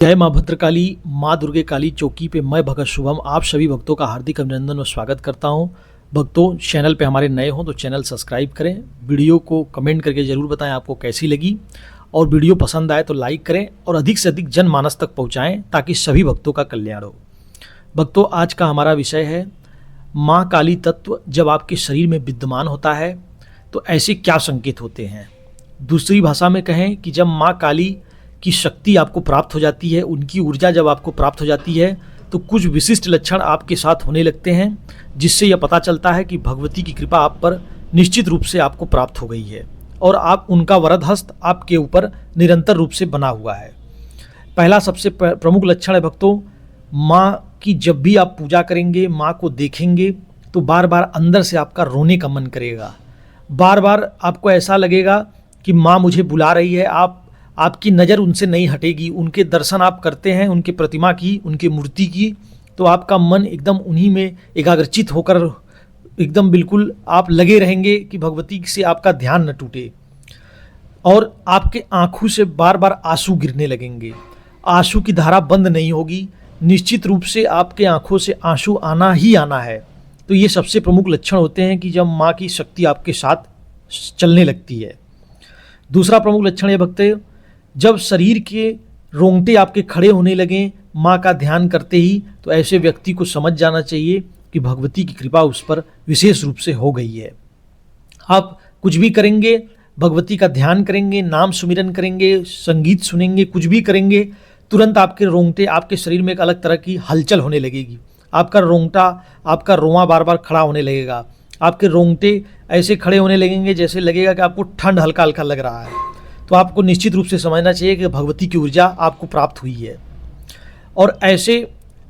जय माँ भद्रकाली, माँ दुर्गे काली चौकी पे मैं भगत शुभम आप सभी भक्तों का हार्दिक अभिनंदन और स्वागत करता हूँ। भक्तों, चैनल पे हमारे नए हों तो चैनल सब्सक्राइब करें, वीडियो को कमेंट करके ज़रूर बताएं आपको कैसी लगी, और वीडियो पसंद आए तो लाइक करें और अधिक से अधिक जनमानस तक पहुँचाएँ ताकि सभी भक्तों का कल्याण हो। भक्तों, आज का हमारा विषय है माँ काली तत्व जब आपके शरीर में विद्यमान होता है तो ऐसे क्या संकेत होते हैं। दूसरी भाषा में कहें कि जब माँ काली की शक्ति आपको प्राप्त हो जाती है, उनकी ऊर्जा जब आपको प्राप्त हो जाती है तो कुछ विशिष्ट लक्षण आपके साथ होने लगते हैं, जिससे यह पता चलता है कि भगवती की कृपा आप पर निश्चित रूप से आपको प्राप्त हो गई है और आप उनका वरद हस्त आपके ऊपर निरंतर रूप से बना हुआ है। पहला सबसे प्रमुख लक्षण है भक्तों, माँ की जब भी आप पूजा करेंगे, माँ को देखेंगे तो बार बार अंदर से आपका रोने का मन करेगा। बार बार आपको ऐसा लगेगा कि माँ मुझे बुला रही है, आपकी नज़र उनसे नहीं हटेगी। उनके दर्शन आप करते हैं, उनकी प्रतिमा की, उनकी मूर्ति की, तो आपका मन एकदम उन्हीं में एकाग्रचित होकर एकदम बिल्कुल आप लगे रहेंगे कि भगवती से आपका ध्यान न टूटे। और आपके आंखों से बार बार आंसू गिरने लगेंगे, आंसू की धारा बंद नहीं होगी, निश्चित रूप से आपके आंखों से आंसू आना ही आना है। तो ये सबसे प्रमुख लक्षण होते हैं कि जब माँ की शक्ति आपके साथ चलने लगती है। दूसरा प्रमुख लक्षण ये भक्तों, जब शरीर के रोंगटे आपके खड़े होने लगें माँ का ध्यान करते ही, तो ऐसे व्यक्ति को समझ जाना चाहिए कि भगवती की कृपा उस पर विशेष रूप से हो गई है। आप कुछ भी करेंगे, भगवती का ध्यान करेंगे, नाम सुमिरन करेंगे, संगीत सुनेंगे, कुछ भी करेंगे, तुरंत आपके रोंगटे, आपके शरीर में एक अलग तरह की हलचल होने लगेगी। आपका रोंगटा, आपका रोंवा बार बार खड़ा होने लगेगा, आपके रोंगटे ऐसे खड़े होने लगेंगे जैसे लगेगा कि आपको ठंड हल्का हल्का लग रहा है। तो आपको निश्चित रूप से समझना चाहिए कि भगवती की ऊर्जा आपको प्राप्त हुई है। और ऐसे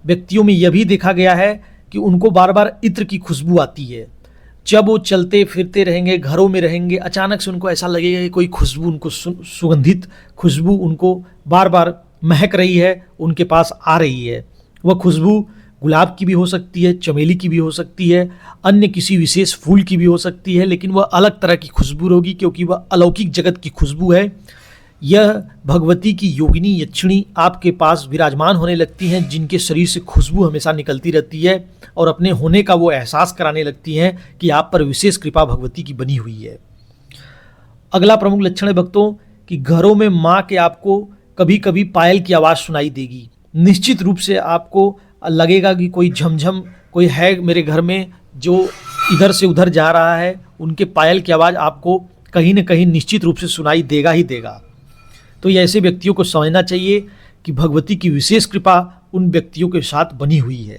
व्यक्तियों में यह भी देखा गया है कि उनको बार बार इत्र की खुशबू आती है। जब वो चलते फिरते रहेंगे, घरों में रहेंगे, अचानक से उनको ऐसा लगेगा कि कोई खुशबू उनको सुगंधित खुशबू उनको बार बार महक रही है, उनके पास आ रही है। वह खुशबू गुलाब की भी हो सकती है, चमेली की भी हो सकती है, अन्य किसी विशेष फूल की भी हो सकती है, लेकिन वह अलग तरह की खुशबू होगी क्योंकि वह अलौकिक जगत की खुशबू है। यह भगवती की योगिनी यक्षिणी आपके पास विराजमान होने लगती हैं, जिनके शरीर से खुशबू हमेशा निकलती रहती है और अपने होने का वो एहसास कराने लगती हैं कि आप पर विशेष कृपा भगवती की बनी हुई है। अगला प्रमुख लक्षण है भक्तों कि घरों में माँ के आपको कभी कभी पायल की आवाज़ सुनाई देगी। निश्चित रूप से आपको लगेगा कि कोई झमझम कोई है मेरे घर में जो इधर से उधर जा रहा है, उनके पायल की आवाज़ आपको कहीं न कहीं निश्चित रूप से सुनाई देगा ही देगा। तो ये ऐसे व्यक्तियों को समझना चाहिए कि भगवती की विशेष कृपा उन व्यक्तियों के साथ बनी हुई है।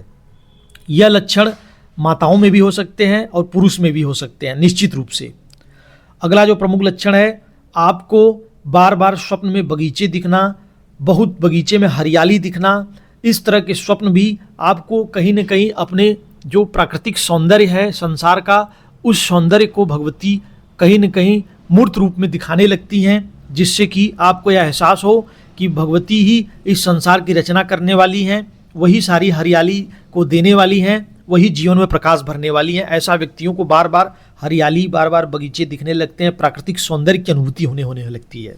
यह लक्षण माताओं में भी हो सकते हैं और पुरुष में भी हो सकते हैं निश्चित रूप से। अगला जो प्रमुख लक्षण है, आपको बार बार स्वप्न में बगीचे दिखना, बहुत बगीचे में हरियाली दिखना, इस तरह के स्वप्न भी आपको कहीं न कहीं अपने जो प्राकृतिक सौंदर्य है संसार का, उस सौंदर्य को भगवती कहीं न कहीं मूर्त रूप में दिखाने लगती हैं, जिससे कि आपको यह एहसास हो कि भगवती ही इस संसार की रचना करने वाली हैं, वही सारी हरियाली को देने वाली हैं, वही जीवन में प्रकाश भरने वाली हैं। ऐसा व्यक्तियों को बार बार हरियाली, बार बार बगीचे दिखने लगते हैं, प्राकृतिक सौंदर्य की अनुभूति होने लगती है।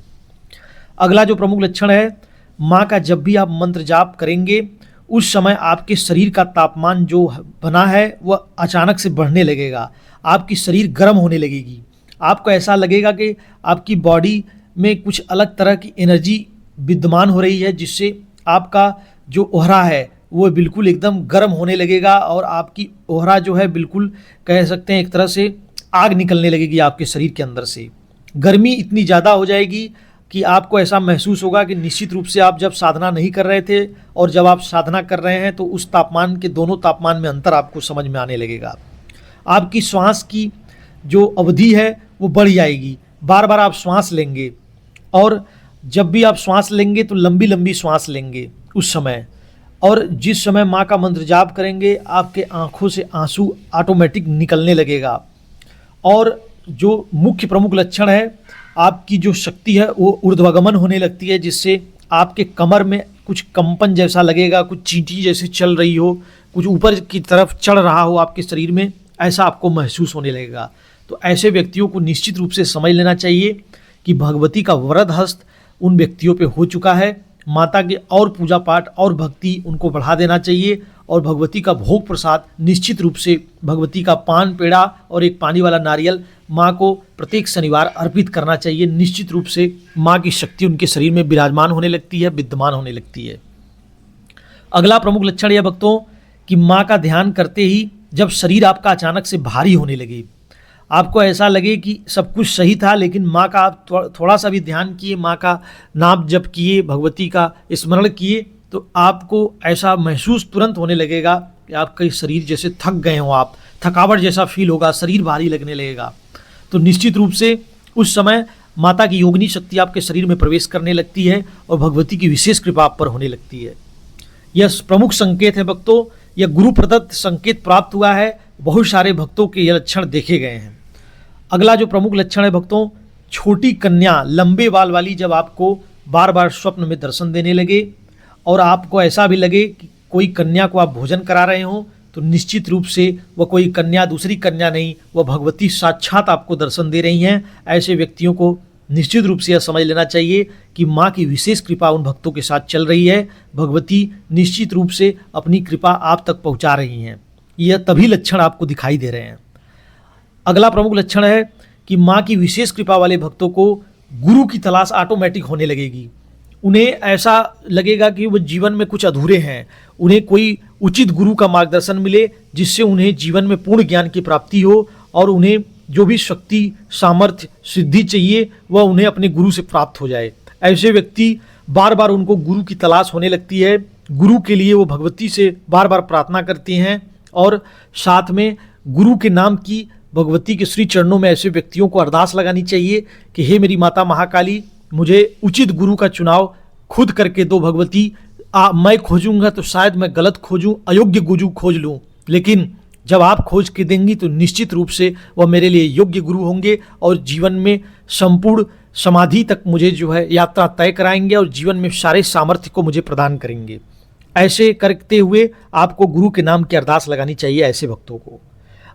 अगला जो प्रमुख लक्षण है, माँ का जब भी आप मंत्र जाप करेंगे उस समय आपके शरीर का तापमान जो बना है वह अचानक से बढ़ने लगेगा, आपकी शरीर गर्म होने लगेगी। आपको ऐसा लगेगा कि आपकी बॉडी में कुछ अलग तरह की एनर्जी विद्यमान हो रही है, जिससे आपका जो ओहरा है वो बिल्कुल एकदम गर्म होने लगेगा और आपकी ओहरा जो है बिल्कुल कह सकते हैं एक तरह से आग निकलने लगेगी आपके शरीर के अंदर से। गर्मी इतनी ज़्यादा हो जाएगी कि आपको ऐसा महसूस होगा कि निश्चित रूप से आप जब साधना नहीं कर रहे थे और जब आप साधना कर रहे हैं तो उस तापमान के दोनों तापमान में अंतर आपको समझ में आने लगेगा। आपकी श्वास की जो अवधि है वो बढ़ जाएगी, बार बार आप श्वास लेंगे, और जब भी आप श्वास लेंगे तो लंबी लंबी श्वास लेंगे उस समय। और जिस समय माँ का मंत्र जाप करेंगे आपके आँखों से आंसू ऑटोमेटिक निकलने लगेगा। और जो मुख्य प्रमुख लक्षण है, आपकी जो शक्ति है वो ऊर्ध्वगमन होने लगती है, जिससे आपके कमर में कुछ कंपन जैसा लगेगा, कुछ चींटी जैसे चल रही हो, कुछ ऊपर की तरफ चढ़ रहा हो आपके शरीर में, ऐसा आपको महसूस होने लगेगा। तो ऐसे व्यक्तियों को निश्चित रूप से समझ लेना चाहिए कि भगवती का वरद हस्त उन व्यक्तियों पे हो चुका है माता के और पूजा पाठ और भक्ति उनको बढ़ा देना चाहिए और भगवती का भोग प्रसाद निश्चित रूप से भगवती का पान पेड़ा और एक पानी वाला नारियल माँ को प्रत्येक शनिवार अर्पित करना चाहिए। निश्चित रूप से माँ की शक्ति उनके शरीर में विराजमान होने लगती है, विद्यमान होने लगती है। अगला प्रमुख लक्षण यह भक्तों कि माँ का ध्यान करते ही जब शरीर आपका अचानक से भारी होने लगे, आपको ऐसा लगे कि सब कुछ सही था लेकिन माँ का आप थोड़ा सा भी ध्यान किए, माँ का नाम जप किए, भगवती का स्मरण किए, तो आपको ऐसा महसूस तुरंत होने लगेगा कि आपका शरीर जैसे थक गए हो, आप थकावट जैसा फील होगा, शरीर भारी लगने लगेगा। तो निश्चित रूप से उस समय माता की योगिनी शक्ति आपके शरीर में प्रवेश करने लगती है और भगवती की विशेष कृपा आप पर होने लगती है। यह प्रमुख संकेत है भक्तों, यह गुरु प्रदत्त संकेत प्राप्त हुआ है। बहुत सारे भक्तों के ये लक्षण देखे गए हैं। अगला जो प्रमुख लक्षण है भक्तों, छोटी कन्या लंबे बाल वाली जब आपको बार बार स्वप्न में दर्शन देने लगे और आपको ऐसा भी लगे कि कोई कन्या को आप भोजन करा रहे हो, तो निश्चित रूप से वह कोई कन्या दूसरी कन्या नहीं, वह भगवती साक्षात आपको दर्शन दे रही हैं। ऐसे व्यक्तियों को निश्चित रूप से यह समझ लेना चाहिए कि माँ की विशेष कृपा उन भक्तों के साथ चल रही है। भगवती निश्चित रूप से अपनी कृपा आप तक पहुँचा रही हैं। यह तभी लक्षण आपको दिखाई दे रहे हैं। अगला प्रमुख लक्षण है कि माँ की विशेष कृपा वाले भक्तों को गुरु की तलाश ऑटोमेटिक होने लगेगी। उन्हें ऐसा लगेगा कि वो जीवन में कुछ अधूरे हैं, उन्हें कोई उचित गुरु का मार्गदर्शन मिले जिससे उन्हें जीवन में पूर्ण ज्ञान की प्राप्ति हो और उन्हें जो भी शक्ति, सामर्थ्य, सिद्धि चाहिए वह उन्हें अपने गुरु से प्राप्त हो जाए। ऐसे व्यक्ति बार बार उनको गुरु की तलाश होने लगती है। गुरु के लिए वो भगवती से बार बार प्रार्थना करती हैं और साथ में गुरु के नाम की भगवती के श्री चरणों में ऐसे व्यक्तियों को अरदास लगानी चाहिए कि हे मेरी माता महाकाली, मुझे उचित गुरु का चुनाव खुद करके दो भगवती। मैं खोजूंगा तो शायद मैं गलत खोजूं, अयोग्य गुरु खोज लूं, लेकिन जब आप खोज के देंगी तो निश्चित रूप से वह मेरे लिए योग्य गुरु होंगे और जीवन में संपूर्ण समाधि तक मुझे जो है यात्रा तय कराएंगे और जीवन में सारे सामर्थ्य को मुझे प्रदान करेंगे। ऐसे करते हुए आपको गुरु के नाम की अरदास लगानी चाहिए ऐसे भक्तों को।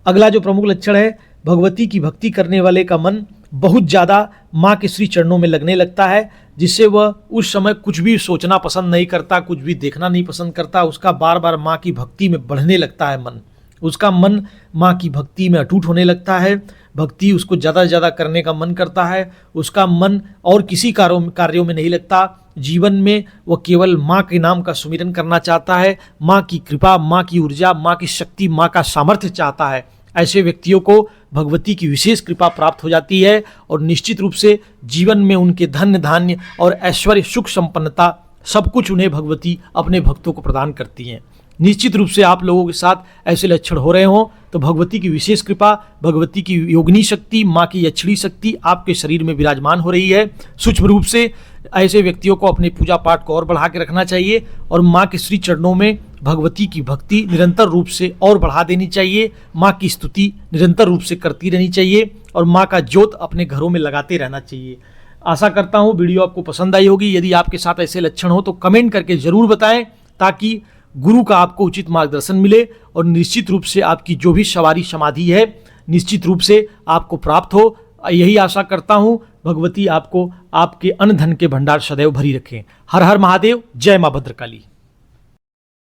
अगला जो प्रमुख लक्षण है, भगवती की भक्ति करने वाले का मन बहुत ज़्यादा माँ के श्री चरणों में लगने लगता है, जिससे वह उस समय कुछ भी सोचना पसंद नहीं करता, कुछ भी देखना नहीं पसंद करता। उसका बार बार माँ की भक्ति में बढ़ने लगता है मन, उसका मन माँ की भक्ति में अटूट होने लगता है। भक्ति उसको ज़्यादा से ज़्यादा करने का मन करता है, उसका मन और किसी कार्यों में नहीं लगता। जीवन में वह केवल माँ के नाम का सुमिरन करना चाहता है, माँ की कृपा, माँ की ऊर्जा, माँ की शक्ति, माँ का सामर्थ्य चाहता है। ऐसे व्यक्तियों को भगवती की विशेष कृपा प्राप्त हो जाती है और निश्चित रूप से जीवन में उनके धन्य धान्य और ऐश्वर्य, सुख संपन्नता सब कुछ उन्हें भगवती अपने भक्तों को प्रदान करती हैं। निश्चित रूप से आप लोगों के साथ ऐसे लक्षण हो रहे हों तो भगवती की विशेष कृपा, भगवती की योगिनी शक्ति, माँ की अक्षणी शक्ति आपके शरीर में विराजमान हो रही है। सूक्ष्म रूप से ऐसे व्यक्तियों को अपने पूजा पाठ को और बढ़ा के रखना चाहिए और माँ के श्री चरणों में भगवती की भक्ति निरंतर रूप से और बढ़ा देनी चाहिए। माँ की स्तुति निरंतर रूप से करती रहनी चाहिए और माँ का ज्योत अपने घरों में लगाते रहना चाहिए। आशा करता हूँ वीडियो आपको पसंद आई होगी। यदि आपके साथ ऐसे लक्षण हो तो कमेंट करके ज़रूर बताएं ताकि गुरु का आपको उचित मार्गदर्शन मिले और निश्चित रूप से आपकी जो भी सवारी समाधि है निश्चित रूप से आपको प्राप्त हो। यही आशा करता हूँ। भगवती आपको आपके अन्न धन के भंडार सदैव भरी रखें। हर हर महादेव। जय माँ भद्रकाली।